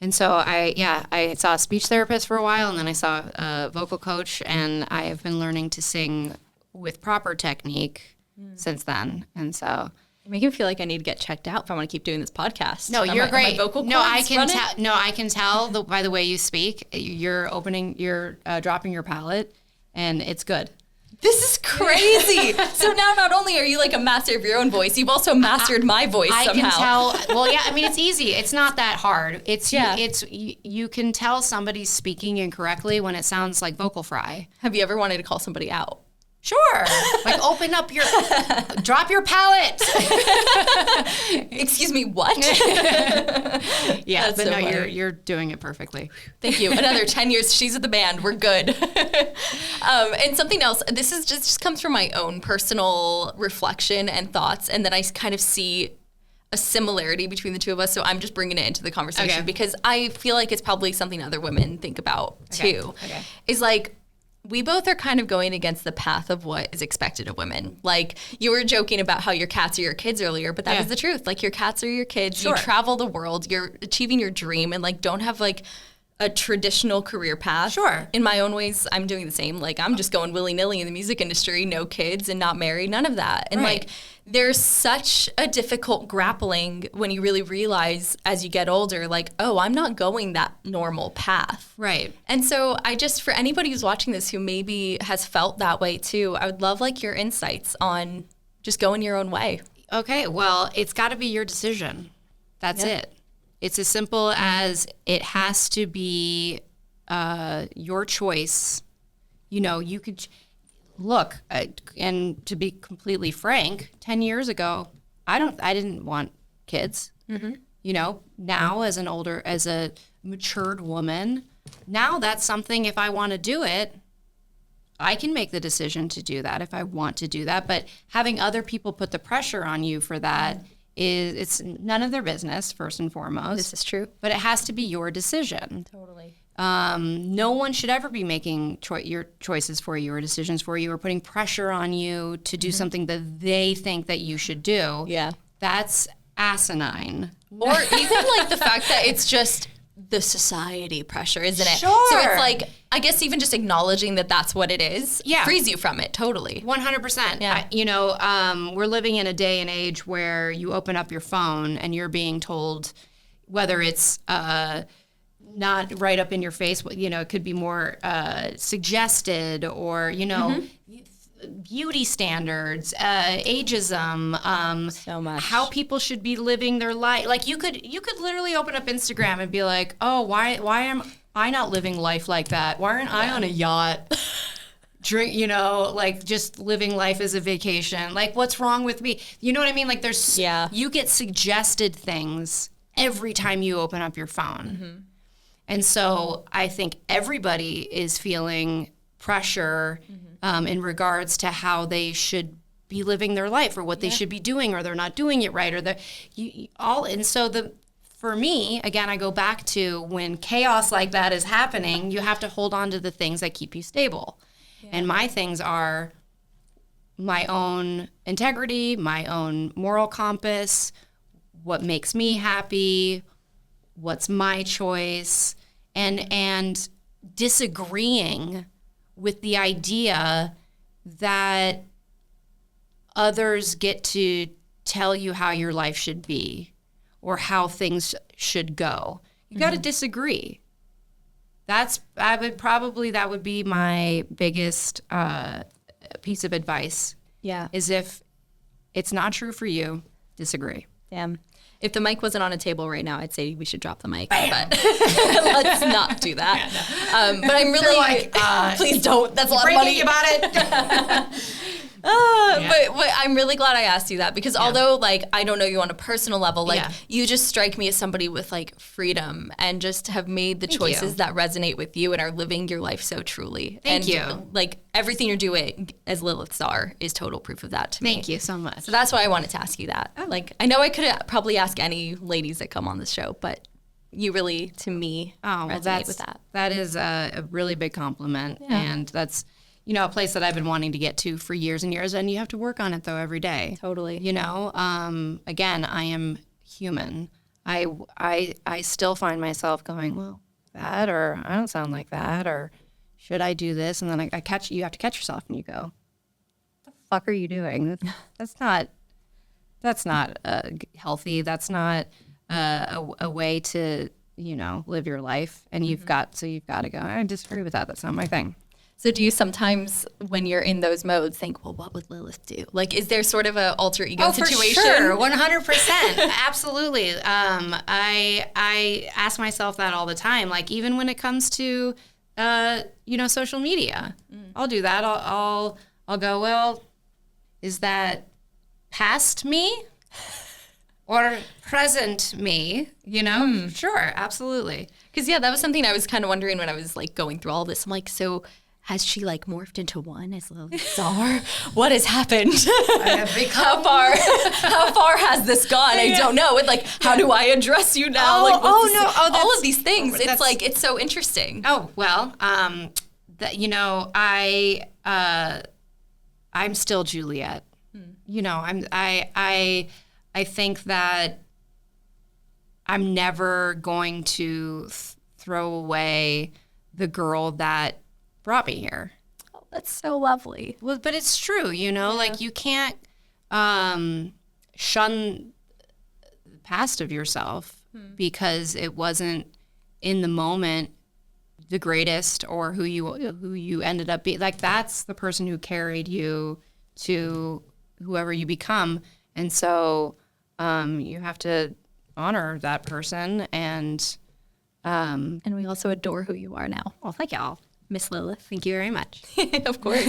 And so I saw a speech therapist for a while, and then I saw a vocal coach, and I have been learning to sing with proper technique since then. And so you make me feel like I need to get checked out if I want to keep doing this podcast. No, you're great. My vocal cords I can tell by the way you speak. You're dropping your palate, and it's good. This is crazy. So now not only are you like a master of your own voice, you've also mastered my voice somehow. I can tell. Well, yeah, I mean, it's easy. It's not that hard. You can tell somebody's speaking incorrectly when it sounds like vocal fry. Have you ever wanted to call somebody out? Sure. Like drop your palate. Excuse me, what? Yeah, That's but so no, funny. you're doing it perfectly. Thank you. Another 10 years, she's at the band. We're good. And something else, this is just comes from my own personal reflection and thoughts, and then I kind of see a similarity between the two of us, so I'm just bringing it into the conversation because I feel like it's probably something other women think about too. Okay. Is like, we both are kind of going against the path of what is expected of women. Like, you were joking about how your cats are your kids earlier, but that is the truth. Like, your cats are your kids. Sure. You travel the world. You're achieving your dream and, like, don't have, like, a traditional career path. Sure. In my own ways, I'm doing the same. Like, I'm just going willy-nilly in the music industry, no kids and not married, none of that. And, like, there's such a difficult grappling when you really realize as you get older, like, oh, I'm not going that normal path. Right. And so I just, for anybody who's watching this who maybe has felt that way too, I would love like your insights on just going your own way. Okay. Well, it's got to be your decision. That's it. It's as simple as it has to be your choice. You could... Look, and to be completely frank, 10 years ago, I didn't want kids. Mm-hmm. Now as a matured woman, now that's something, if I want to do it, I can make the decision to do that if I want to do that. But having other people put the pressure on you for that it's none of their business, first and foremost. This is true. But it has to be your decision. Totally. No one should ever be making your choices for you or decisions for you or putting pressure on you to do something that they think that you should do. Yeah. That's asinine. Or even like the fact that it's just the society pressure, isn't it? Sure. So it's like, I guess even just acknowledging that that's what it is frees you from it totally. 100%. Yeah. We're living in a day and age where you open up your phone and you're being told, whether it's not right up in your face, it could be more suggested, or, beauty standards, ageism, so much. how people should be living their life. Like you could literally open up Instagram and be like, oh, why am I not living life like that? Why aren't I on a yacht? Drink, like just living life as a vacation. Like, what's wrong with me? You know what I mean? Like you get suggested things every time you open up your phone. Mm-hmm. And so I think everybody is feeling pressure in regards to how they should be living their life, or what they should be doing, or they're not doing it right, or for me, again, I go back to when chaos like that is happening, you have to hold on to the things that keep you stable. Yeah. And my things are my own integrity, my own moral compass, what makes me happy, what's my choice, and disagreeing with the idea that others get to tell you how your life should be or how things should go. You got to disagree. That would be my biggest piece of advice. Yeah. Is if it's not true for you, disagree. Damn. If the mic wasn't on a table right now, I'd say we should drop the mic, but let's not do that. But I'm really please don't. That's a lot of money. About it. But I'm really glad I asked you that, because although like I don't know you on a personal level, like you just strike me as somebody with like freedom and just have made the choices that resonate with you and are living your life so truly. Thank you. Like everything you're doing as Lilith Czar is total proof of that to me. Thank you so much. So that's why I wanted to ask you that. Like I know I could probably ask any ladies that come on this show, but you really, to me, resonate with that. That is a really big compliment, and that's a place that I've been wanting to get to for years and years, and you have to work on it, though, every day. Totally. Again, I am human. I still find myself going, well, that, or I don't sound like that, or should I do this? And then you have to catch yourself, and you go, what the fuck are you doing? That's not healthy. That's not a way to, live your life. And you've got to go, I disagree with that. That's not my thing. So do you sometimes, when you're in those modes, think, well, what would Lilith do? Like, is there sort of an alter ego situation? For sure, 100%. Absolutely. I ask myself that all the time. Like, even when it comes to, social media, I'll do that. I'll go, well, is that past me or present me? Sure, absolutely. Because, that was something I was kind of wondering when I was, like, going through all this. I'm like, so has she, like, morphed into one as Lilith Czar? What has happened? I have become... How far has this gone? I don't know. And, like, how do I address you now? All of these things. It's, like, it's so interesting. Oh, well, I'm still Juliet. I think that I'm never going to throw away the girl that brought me here. Oh, that's so lovely. Well, but it's true, like you can't shun the past of yourself because it wasn't in the moment the greatest, or who you ended up being. Like, that's the person who carried you to whoever you become. And so you have to honor that person, and we also adore who you are now. Well, thank y'all. Miss Lilith. Thank you very much. Of course.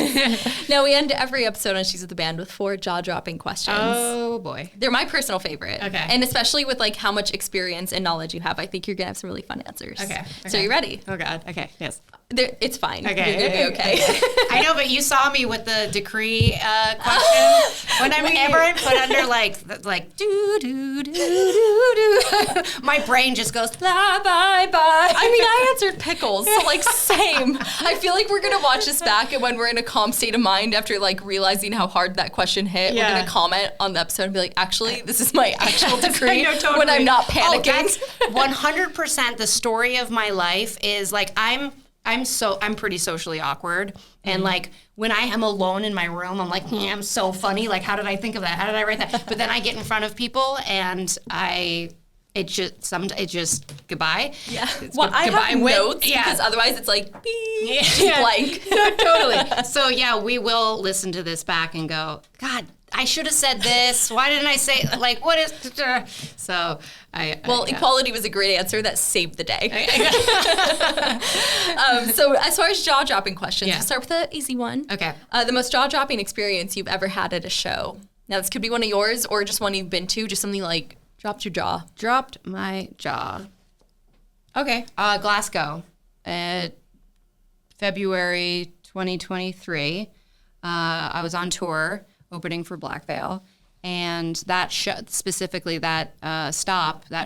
Now, we end every episode on She's with the Band with 4 jaw-dropping questions. Oh, boy. They're my personal favorite. Okay. And especially with, like, how much experience and knowledge you have, I think you're going to have some really fun answers. Okay. So, you ready? Oh, God. Okay. Yes. It's fine. Okay. You're gonna be okay. I know, but you saw me with the decree question. Whenever I put under like do do do do do, my brain just goes bye bye bye. I mean, I answered pickles, so like same. I feel like we're gonna watch this back, and when we're in a calm state of mind after like realizing how hard that question hit, we're gonna comment on the episode and be like, actually, this is my actual decree. I know, totally. When I'm not panicking. Oh, that's 100% the story of my life is like I'm pretty socially awkward. And like when I am alone in my room, I'm like, I'm so funny. Like, how did I think of that? How did I write that? But then I get in front of people and it just goodbye. Yeah. Well, I have notes because otherwise it's like blank. No, totally. So yeah, we will listen to this back and go, God, I should have said this. Why didn't I say, like, what is, so equality was a great answer that saved the day. So as far as jaw-dropping questions, we'll start with the easy one. Okay. The most jaw-dropping experience you've ever had at a show. Now, this could be one of yours or just one you've been to, just something like dropped your jaw. Dropped my jaw. Okay. Glasgow. February 2023. I was on tour opening for Black Veil. And that show, specifically that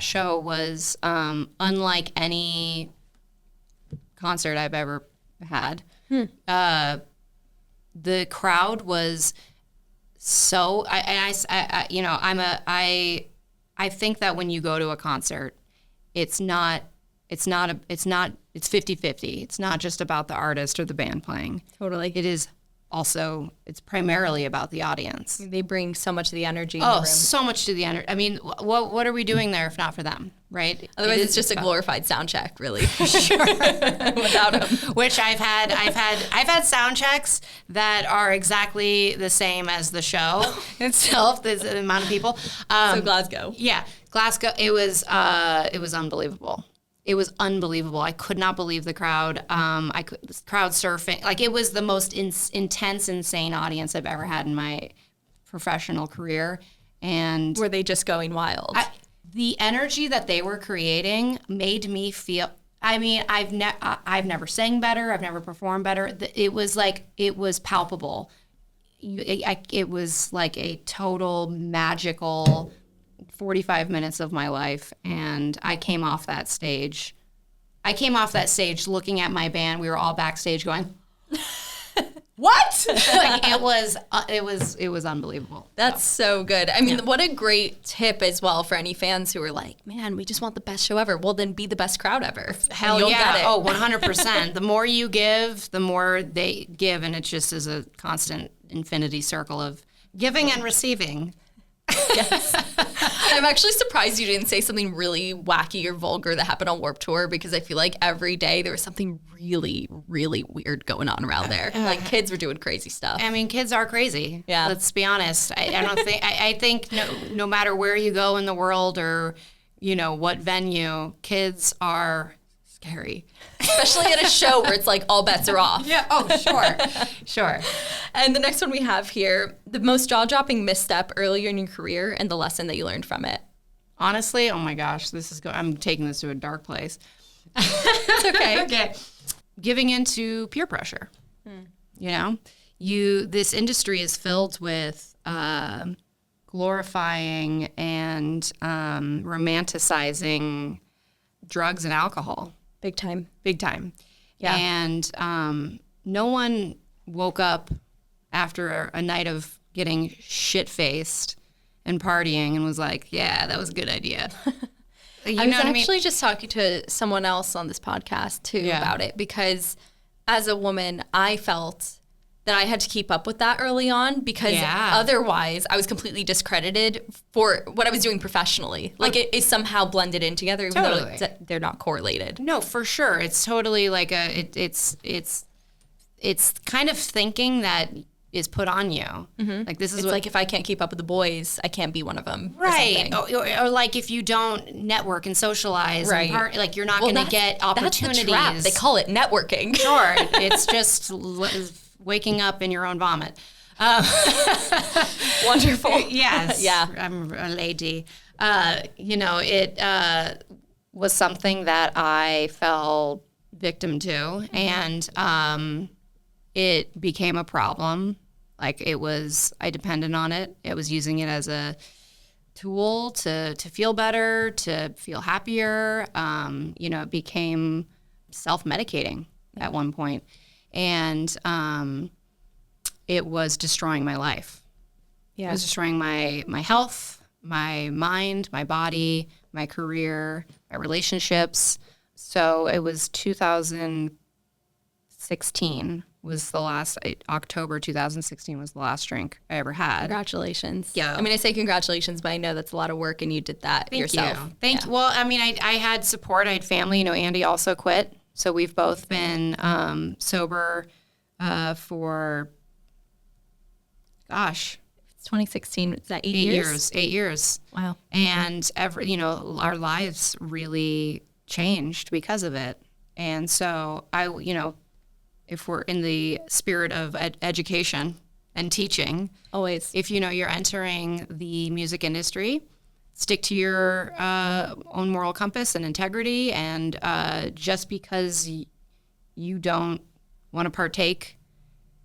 show was unlike any concert I've ever had. The crowd was so, I think that when you go to a concert, it's 50-50. It's not just about the artist or the band playing. Totally. It is also, it's primarily about the audience. They bring so much of the energy in the room. So much to the energy. I mean, what are we doing there if not for them, right? Otherwise, it's just a glorified sound check, really. Sure. Without them. Which I've had sound checks that are exactly the same as the show itself. The amount of people. So Glasgow. Yeah, Glasgow. It was unbelievable. It was unbelievable. I could not believe the crowd. Crowd surfing. Like, it was the most intense, insane audience I've ever had in my professional career. And were they just going wild? The energy that they were creating made me feel. I mean, I've never sang better. I've never performed better. It was palpable. It was like a total magical 45 minutes of my life, and I came off that stage looking at my band. We were all backstage going, what? Like, it was unbelievable. That's so good. I mean, what a great tip as well for any fans who are like, man, we just want the best show ever. Well, then be the best crowd ever. Hell yeah. Get it. Oh, 100%. The more you give, the more they give, and it just is a constant infinity circle of giving and receiving. Yes. I'm actually surprised you didn't say something really wacky or vulgar that happened on Warped Tour, because I feel like every day there was something really, really weird going on around there. Like, kids were doing crazy stuff. I mean, kids are crazy. Yeah. Let's be honest. I think no matter where you go in the world or, what venue, kids are scary. Especially at a show where it's like all bets are off. Yeah. Oh, sure. And the next one we have here, the most jaw-dropping misstep earlier in your career and the lesson that you learned from it. Honestly, oh my gosh, I'm taking this to a dark place. It's okay. Okay. Giving into peer pressure. This industry is filled with glorifying and romanticizing drugs and alcohol. Big time. Yeah. And no one woke up after a night of getting shit-faced and partying and was like, yeah, that was a good idea. I was actually just talking to someone else on this podcast, too, about it, because as a woman, I felt that I had to keep up with that early on, because otherwise I was completely discredited for what I was doing professionally. Like, it is somehow blended in together, even though they're not correlated. No, for sure. It's totally like it's kind of thinking that is put on you. Mm-hmm. Like, this is like, if I can't keep up with the boys, I can't be one of them. Right. Or like, if you don't network and socialize, and like, you're not going to get opportunities. That's the trap. They call it networking. Sure. It's just waking up in your own vomit. Wonderful. Yes. Yeah. I'm a lady. It was something that I fell victim to. And it became a problem. Like I depended on it. I was using it as a tool to feel better, to feel happier. It became self-medicating at one point. And it was destroying my life. Yeah. It was destroying my health, my mind, my body, my career, my relationships. So it was 2016 was the last, October 2016 was the last drink I ever had. Congratulations. Yeah. I mean, I say congratulations, but I know that's a lot of work and you did that yourself. Thank you. Well, I mean, I had support. I had family. Andy also quit. So we've both been sober for, it's 2016. Is that 8 years? 8 years. Wow. And our lives really changed because of it. And so if we're in the spirit of education and teaching, always, if you're entering the music industry, stick to your own moral compass and integrity. And just because you don't want to partake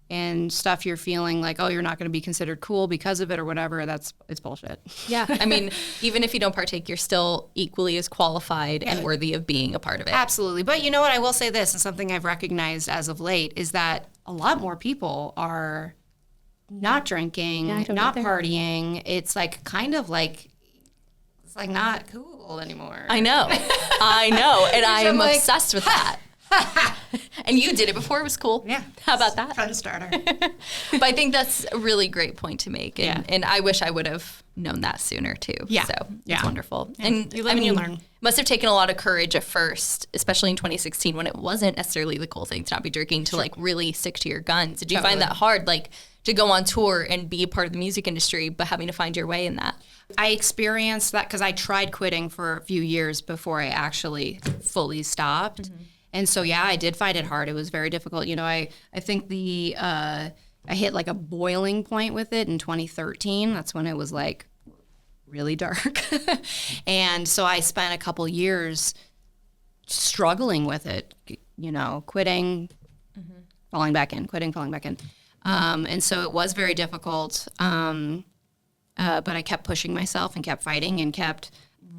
in stuff you're feeling like, you're not going to be considered cool because of it or whatever, it's bullshit. Yeah. I mean, even if you don't partake, you're still equally as qualified and worthy of being a part of it. Absolutely. But you know what? I will say this, and something I've recognized as of late is that a lot more people are not drinking, not partying. It's like it's like not cool anymore. I know. And I'm obsessed with that. And you did it before it was cool. Yeah. How about that? Fun starter. But I think that's a really great point to make. And I wish I would have known that sooner too. Yeah. So it's wonderful. Yeah. And you live and you learn. Must have taken a lot of courage at first, especially in 2016 when it wasn't necessarily the cool thing to not be drinking, to like really stick to your guns. Did you find that hard, like to go on tour and be a part of the music industry, but having to find your way in that? I experienced that because I tried quitting for a few years before I actually fully stopped. Mm-hmm. And so, I did find it hard. It was very difficult. I think I hit like a boiling point with it in 2013. That's when it was like really dark. And so I spent a couple years struggling with it, quitting, falling back in, quitting, falling back in. And so it was very difficult. But I kept pushing myself and kept fighting and kept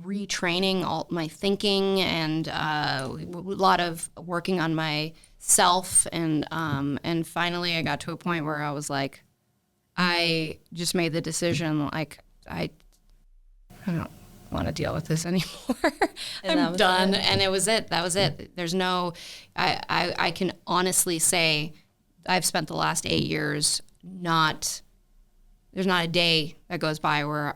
retraining all my thinking and a lot of working on myself. And finally I got to a point where I was like, I just made the decision, like, I don't want to deal with this anymore. I'm done. And it was it. That was it. There's no, I can honestly say I've spent the last 8 years there's not a day that goes by where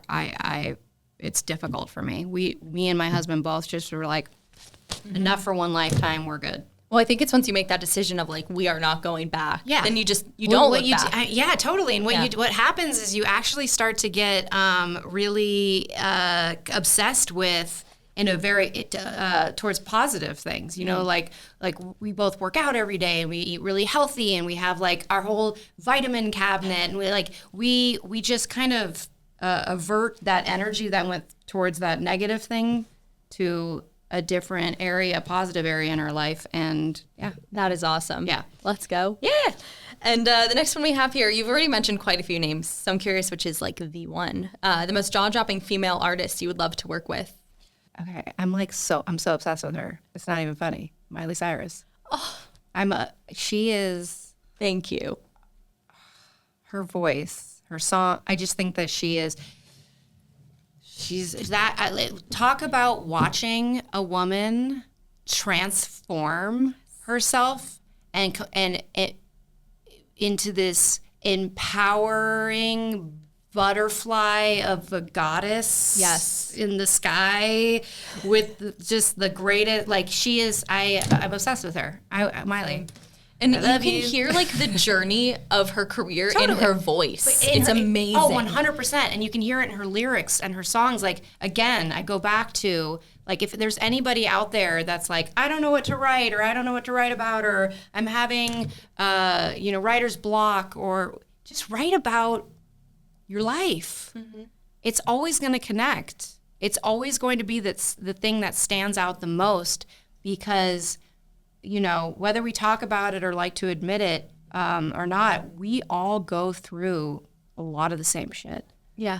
it's difficult for me. Me and my husband both just were like, enough for one lifetime, we're good. Well, I think it's once you make that decision of like, we are not going back. Yeah. Then you don't look back. Totally. And what happens is you actually start to get really obsessed with in a very towards positive things. Like we both work out every day and we eat really healthy and we have like our whole vitamin cabinet and we just kind of avert that energy that went towards that negative thing to a different area, a positive area in our life. And that is awesome. Yeah. Let's go. Yeah. And the next one we have here, you've already mentioned quite a few names. So I'm curious which is like the one, the most jaw-dropping female artist you would love to work with. Okay. I'm so obsessed with her. It's not even funny. Miley Cyrus. Oh, she is. Thank you. Her voice. Her song, I just think that she's that, talk about watching a woman transform herself and into this empowering butterfly of a goddess in the sky with just the greatest, like she is, I'm obsessed with her. Miley. And you can hear like the journey of her career in her voice. It's amazing. Oh, 100%. And you can hear it in her lyrics and her songs. Like, again, I go back to, like, if there's anybody out there that's like, I don't know what to write or I don't know what to write about or I'm having, writer's block, or just write about your life. Mm-hmm. It's always going to connect. It's always going to be the thing that stands out the most because whether we talk about it or like to admit it or not, we all go through a lot of the same shit. Yeah.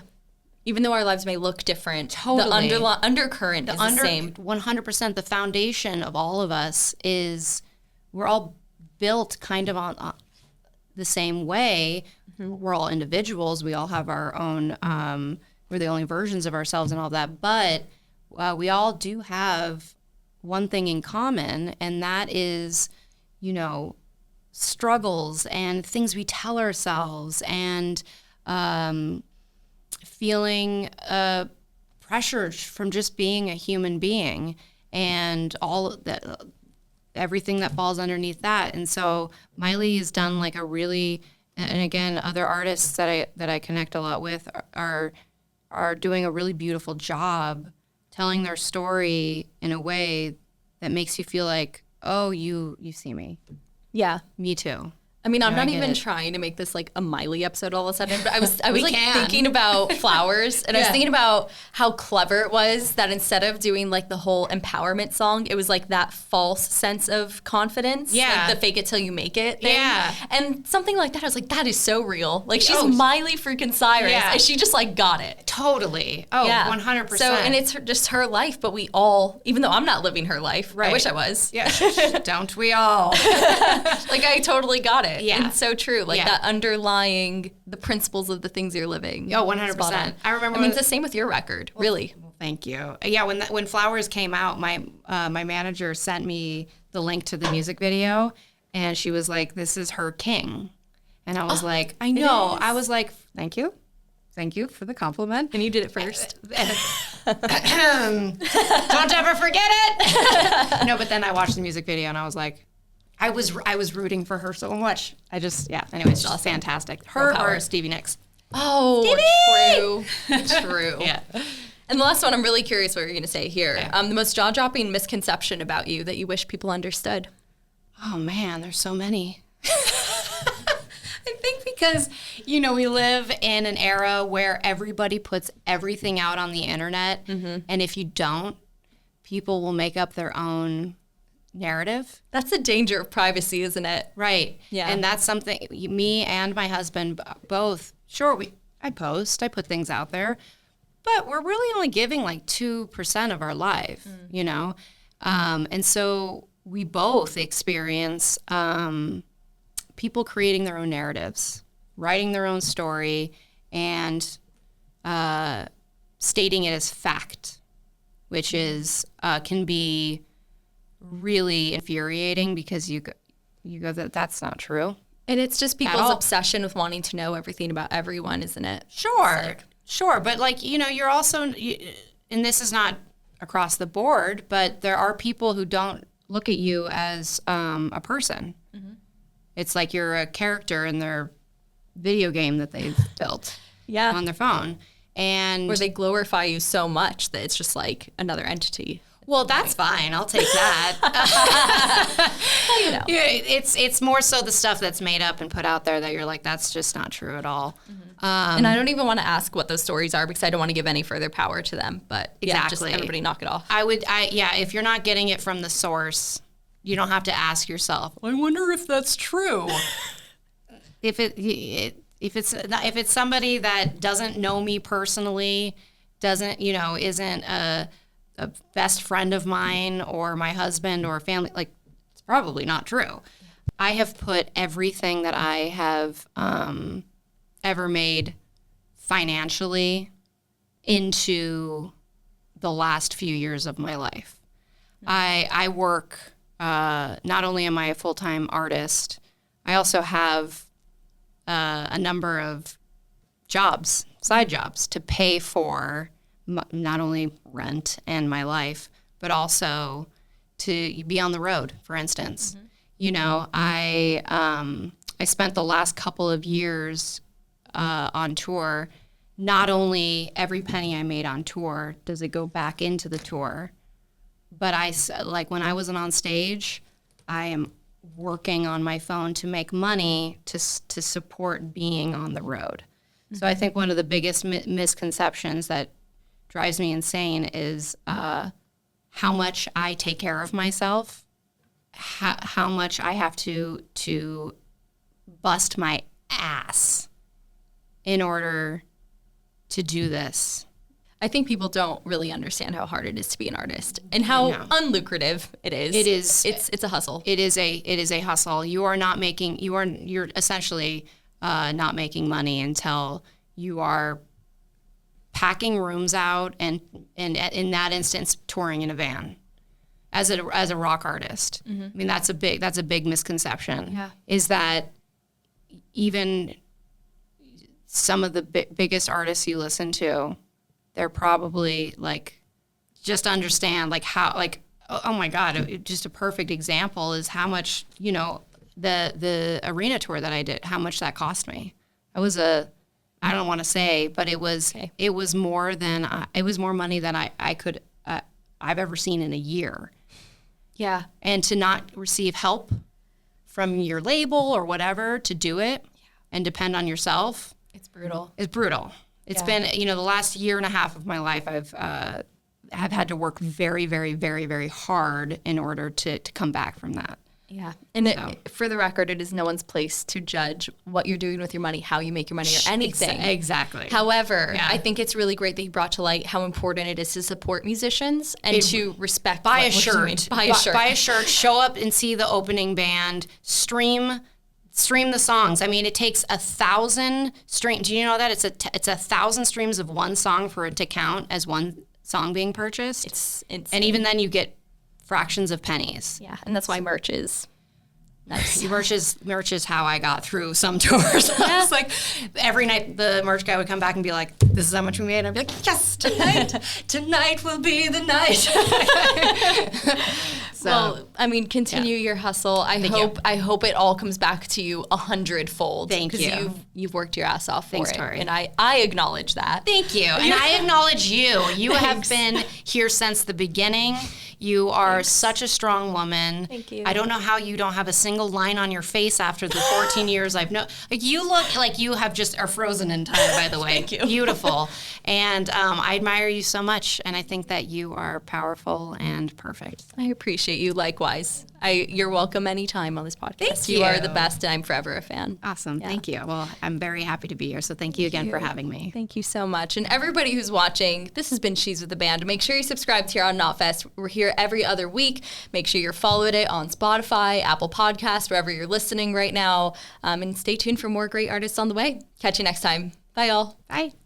Even though our lives may look different, Totally. the undercurrent is the same. 100%. The foundation of all of us is we're all built kind of on the same way. Mm-hmm. We're all individuals. We all have our own, we're the only versions of ourselves and all that. But we all do have one thing in common, and that is, struggles and things we tell ourselves and feeling pressure from just being a human being and all that, everything that falls underneath that. And so Miley has done like a really, and again, other artists that I connect a lot with are doing a really beautiful job telling their story in a way that makes you feel like, oh, you see me. Yeah. Me too. I mean, I'm not even trying to make this like a Miley episode all of a sudden, but I was like thinking about Flowers, and I was thinking about how clever it was that instead of doing like the whole empowerment song, it was like that false sense of confidence, like the fake it till you make it thing. Yeah. And something like that, I was like, that is so real. Like she's Miley freaking Cyrus, and she just like got it. Totally. Oh, yeah. 100%. So, and it's just her life, but we all, even though I'm not living her life, I wish I was. Yeah. Don't we all? Like I totally got it. Yeah. It's so true. Like that underlying the principles of the things you're living. Oh, 100%. I remember. I mean, it's the same with your record, really. Well, thank you. Yeah, when Flowers came out, my manager sent me the link to the music video, and she was like, "This is her king," and I was like, "I know." I was like, "Thank you for the compliment." And you did it first. Don't ever forget it. No, but then I watched the music video, and I was like, I was rooting for her so much. Anyways, just fantastic. Her or Stevie Nicks. Oh, true. Yeah. And the last one, I'm really curious what you're going to say here. Yeah. The most jaw-dropping misconception about you that you wish people understood. Oh man, there's so many. I think because, we live in an era where everybody puts everything out on the internet. Mm-hmm. And if you don't, people will make up their own narrative. That's the danger of privacy, isn't it? Right. Yeah. And that's something me and my husband both, I put things out there, but we're really only giving like 2% of our life, and so we both experience people creating their own narratives, writing their own story, and stating it as fact, which is can be really infuriating because you go that's not true. And it's just people's obsession with wanting to know everything about everyone, isn't it? Sure. But like, you're also, and this is not across the board, but there are people who don't look at you as a person. Mm-hmm. It's like you're a character in their video game that they've built on their phone. And where they glorify you so much that it's just like another entity. Well, that's fine. I'll take that. It's more so the stuff that's made up and put out there that you're like, that's just not true at all. Mm-hmm. And I don't even want to ask what those stories are because I don't want to give any further power to them. But just everybody knock it off. If you're not getting it from the source, you don't have to ask yourself, I wonder if that's true. If it's somebody that doesn't know me personally, isn't a best friend of mine or my husband or family, like it's probably not true. I have put everything that I have ever made financially into the last few years of my life. I work, not only am I a full-time artist, I also have a number of jobs, side jobs to pay for not only rent and my life, but also to be on the road, for instance. Mm-hmm. I spent the last couple of years on tour. Not only every penny I made on tour does it go back into the tour, but when I wasn't on stage, I am working on my phone to make money to support being on the road. Mm-hmm. So I think one of the biggest misconceptions that drives me insane is how much I take care of myself how much I have to bust my ass in order to do this. I think people don't really understand how hard it is to be an artist and how unlucrative it is. It is. It's a hustle. It is a hustle. You're essentially not making money until you are packing rooms out and in that instance touring in a van as a rock artist. I mean, that's a big misconception. Yeah. Is that even some of the biggest artists you listen to, they're probably like, just understand like how, like, oh my God, just a perfect example is how much, the arena tour that I did, how much that cost me. I don't want to say, but it was more money than I've ever seen in a year. Yeah. And to not receive help from your label or whatever to do it and depend on yourself. It's brutal. It's brutal. It's been, the last year and a half of my life, I've had to work very, very, very, very hard in order to come back from that. Yeah. And for the record, it is no one's place to judge what you're doing with your money, how you make your money, or anything. Exactly. However, I think it's really great that you brought to light how important it is to support musicians and to respect. Buy a shirt. Buy a shirt. Show up and see the opening band. Stream the songs. I mean, it takes 1,000 streams. Do you know that it's 1,000 streams of one song for it to count as one song being purchased? It's and even then you get fractions of pennies. Yeah, and that's why merch is nice. merch is how I got through some tours. Yeah. It's like every night the merch guy would come back and be like, "This is how much we made." And I'd be like, "Yes, tonight will be the night." So, well, I mean, continue your hustle. I hope it all comes back to you 100-fold. Thank you. Because you've worked your ass off for Thanks, it. Tori. And I acknowledge that. Thank you. And I acknowledge you. You have been here since the beginning. You are such a strong woman. Thank you. I don't know how you don't have a single line on your face after the 14 years I've known. Like, you look like you have are frozen in time, by the way. Thank you. Beautiful. And I admire you so much. And I think that you are powerful and perfect. I appreciate you. Likewise. You're welcome anytime on this podcast. Thank You you. are the best, and I'm forever a fan. Awesome. Yeah. Thank you. Well, I'm very happy to be here. So thank you again for having me. Thank you so much. And everybody who's watching, this has been She's with the Band. Make sure you subscribe here on KNOTFEST. We're here every other week. Make sure you're followed it on Spotify, Apple Podcasts, wherever you're listening right now. And stay tuned for more great artists on the way. Catch you next time. Bye, y'all. Bye.